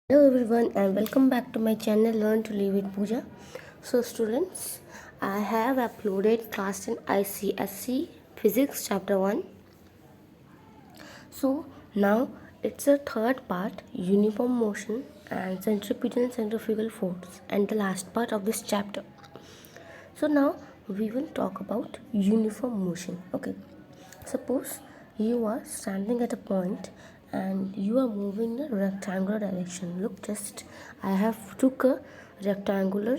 Hello everyone and welcome back to my channel Learn to Live with Pooja. So students, I have uploaded class 10 ICSC Physics chapter 1. So now it's a third part, uniform motion and centripetal and centrifugal force, and the last part of this chapter. So now we will talk about uniform motion. Okay, suppose you are standing at a point and you are moving in a rectangular direction. Look, just I have took a rectangular,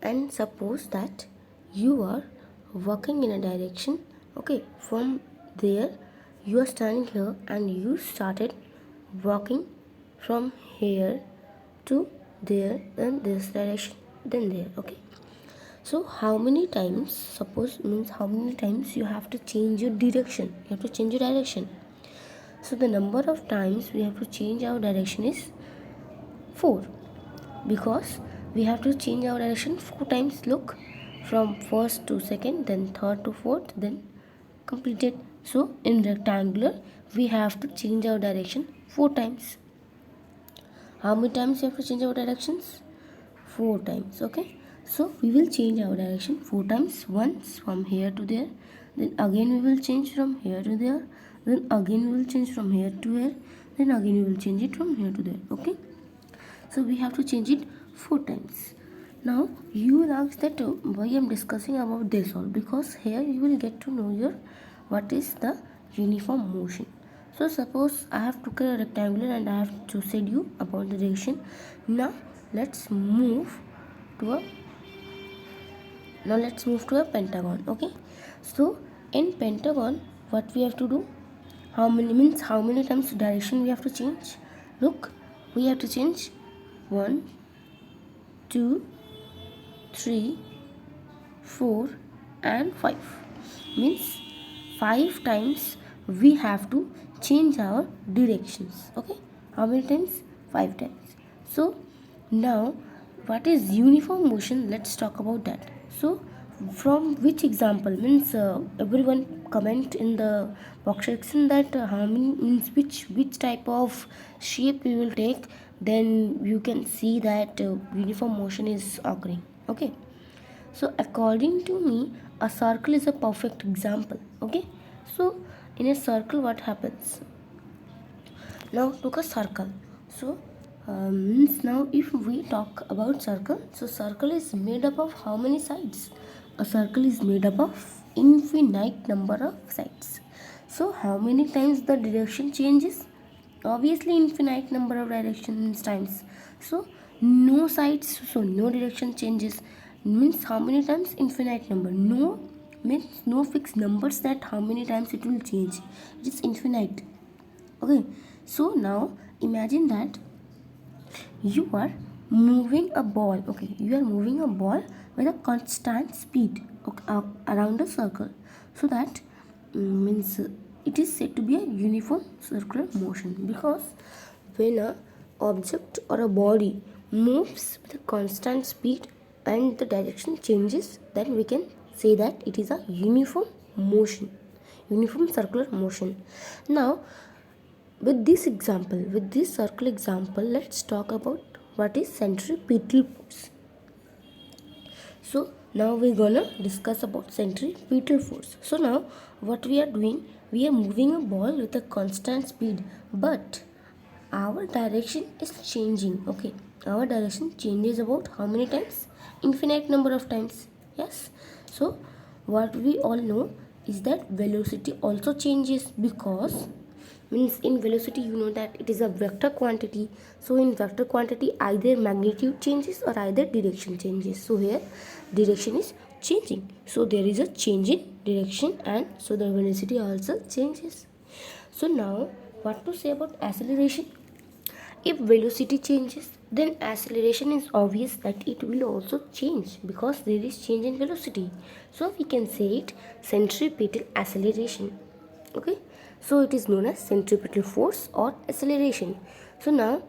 and suppose that you are walking in a direction. Okay, from there you are standing here and you started walking from here to there, then this direction, then there. Okay, so how many times, suppose means how many times you have to change your direction, you have to change your direction. So the number of times we have to change our direction is 4, because we have to change our direction 4 times. Look, from first to second, then third to fourth, then completed. So in rectangular we have to change our direction 4 times. How many times you have to change our directions? 4 times. Okay, so we will change our direction 4 times. Once from here to there, then again we will change from here to there, then again we will change from here to here, then again we will change it from here to there. Okay, so we have to change it 4 times. Now you will ask that why I am discussing about this all, because here you will get to know your what is the uniform motion. So suppose I have took a rectangular and I have to said you about the direction. Now let's move to a pentagon. Okay, so in pentagon what we have to do, how many times direction we have to change. Look, we have to change 1 2 3 4 and 5, means 5 times we have to change our directions. Okay, how many times? 5 times. So now what is uniform motion, let's talk about that. So from which example, means everyone comment in the box section that how many, means which type of shape we will take, then you can see that uniform motion is occurring. Okay, so according to me a circle is a perfect example. Okay, so in a circle what happens, now look a circle. So means now if we talk about circle, so circle is made up of how many sides? A circle is made up of infinite number of sides. So how many times the direction changes? Obviously infinite number of directions times. So no sides, so no direction changes, means how many times? Infinite number. No means no fixed numbers that how many times it will change, it is infinite. Okay, so now imagine that you are moving a ball. Okay, you are moving a ball with a constant speed, okay, around a circle, so that means it is said to be a uniform circular motion, because when a object or a body moves with a constant speed and the direction changes, then we can say that it is a uniform motion, uniform circular motion. Now with this example, with this circle example, let's talk about what is centripetal force. So now we're gonna discuss about centripetal force. So now what we are doing, we are moving a ball with a constant speed, but our direction is changing. Okay, our direction changes about how many times? Infinite number of times. Yes, so what we all know is that velocity also changes, because means in velocity you know that it is a vector quantity. So in vector quantity either magnitude changes or either direction changes. So here direction is changing, so there is a change in direction, and so the velocity also changes. So now what to say about acceleration? If velocity changes, then acceleration is obvious that it will also change, because there is change in velocity. So we can say it centripetal acceleration. Okay, so it is known as centripetal force or acceleration. So now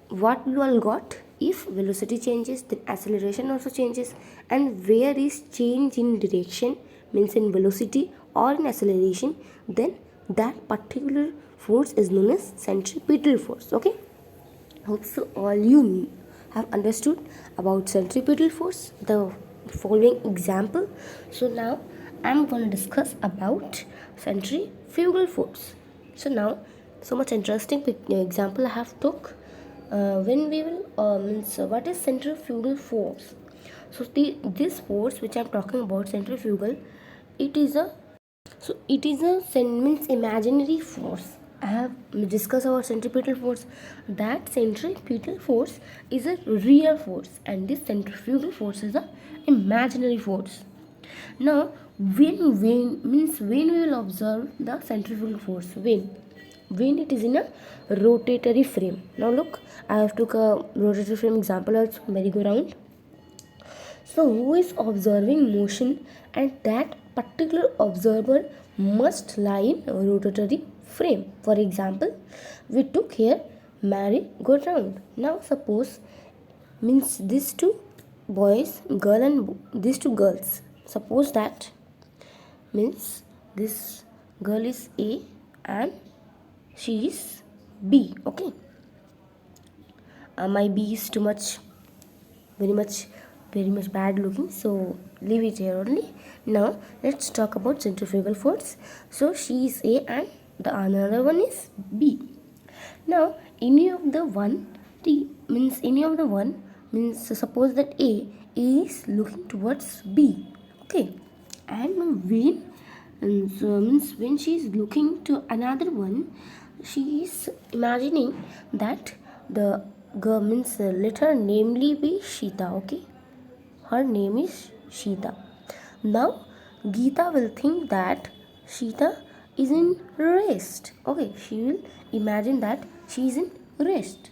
what you all got, if velocity changes then acceleration also changes, and where is change in direction, means in velocity or in acceleration, then that particular force is known as centripetal force. Okay, Hope so all you have understood about centripetal force, the following example. So now I'm going to discuss about centrifugal force. So now, so much interesting example I have took. When we will means what is centrifugal force? So this force which I'm talking about, centrifugal, it is a means imaginary force. I have discussed about centripetal force. That centripetal force is a real force, and this centrifugal force is a imaginary force. Now, when means when we will observe the centrifugal force, when it is in a rotatory frame. Now look, I have took a rotatory frame example also, merry-go-round. So, who is observing motion, and that particular observer must lie in a rotatory frame. For example, we took here merry-go-round. Now, suppose means these two boys, girl and these two girls. Suppose that means this girl is A and she is B. Okay. My B is too much very much bad looking, so leave it here only. Now let's talk about centrifugal force. So she is A and the another one is B. Now any of the one means suppose that A is looking towards B. Okay, and when she is looking to another one, she is imagining that the girl means let her namely be Shita. Okay, her name is Shita. Now Geeta will think that Shita is in rest. Okay, she will imagine that she is in rest.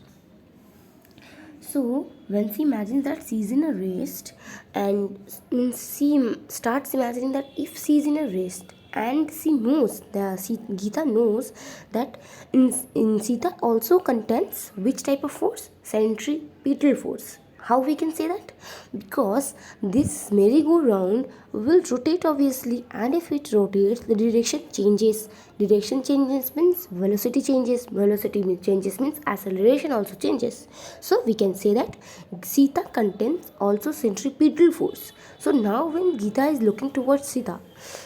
So when she imagines that she is in a rest, and she starts imagining that if she is in a rest, and Geeta knows that in Sita also contains which type of force? Centripetal force. How we can say that? Because this merry-go-round will rotate obviously, and if it rotates, the direction changes. Direction changes means velocity changes. Velocity changes means acceleration also changes. So we can say that Sita contains also centripetal force. So now when Geeta is looking towards Sita,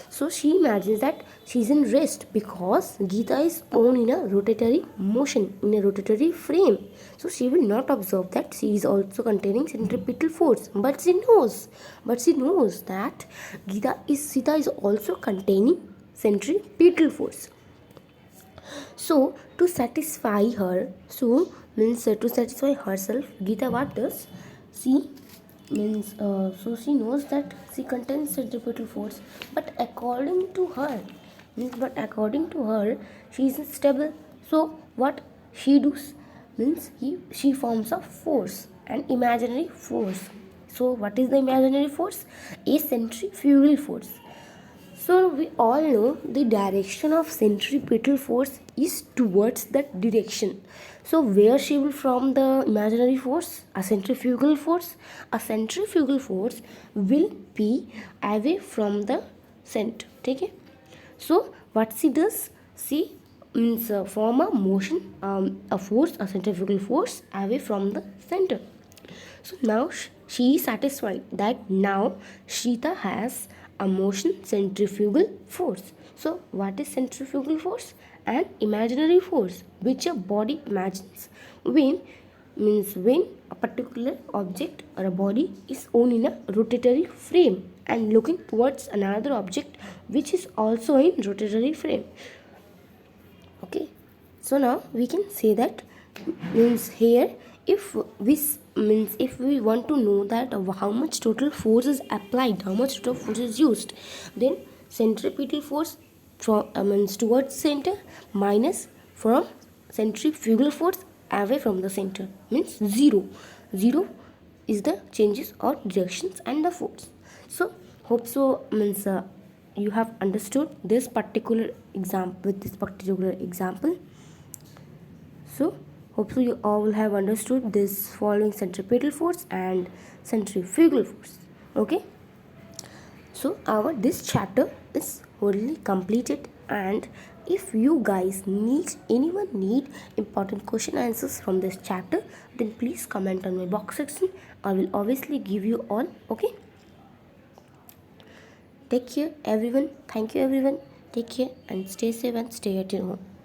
so she imagines that she is in rest because Geeta is on in a rotatory motion, in a rotatory frame. So she will not observe that she is also containing centripetal force. But she knows that Sita is also containing centripetal force. So to satisfy her, to satisfy herself, Geeta what does? She so she knows that she contains centripetal force, but according to her she is stable. So what she does means she forms a force, an imaginary force. So what is the imaginary force? A centrifugal force. So we all know the direction of centripetal force is towards that direction. So where she will form the imaginary force? A centrifugal force. A centrifugal force will be away from the center. Okay? So what she does? She form a motion, a centrifugal force away from the center. So now she is satisfied that now Shita has a motion centrifugal force. So what is centrifugal force? An imaginary force which a body imagines when a particular object or a body is on in a rotatory frame and looking towards another object which is also in rotatory frame. Okay, so now we can say that here if we want to know that how much total force is applied, how much total force is used, then centripetal force from towards center minus from centrifugal force away from the center means zero is the changes or directions and the force. So hope so you have understood this particular example with this particular example. So hopefully you all have understood this following centripetal force and centrifugal force. Okay, so our this chapter is already completed, and If you guys need important question answers from this chapter, then please comment on my box section. I will obviously give you all. Okay, take care everyone. Thank you everyone. Take care and stay safe and stay at your home.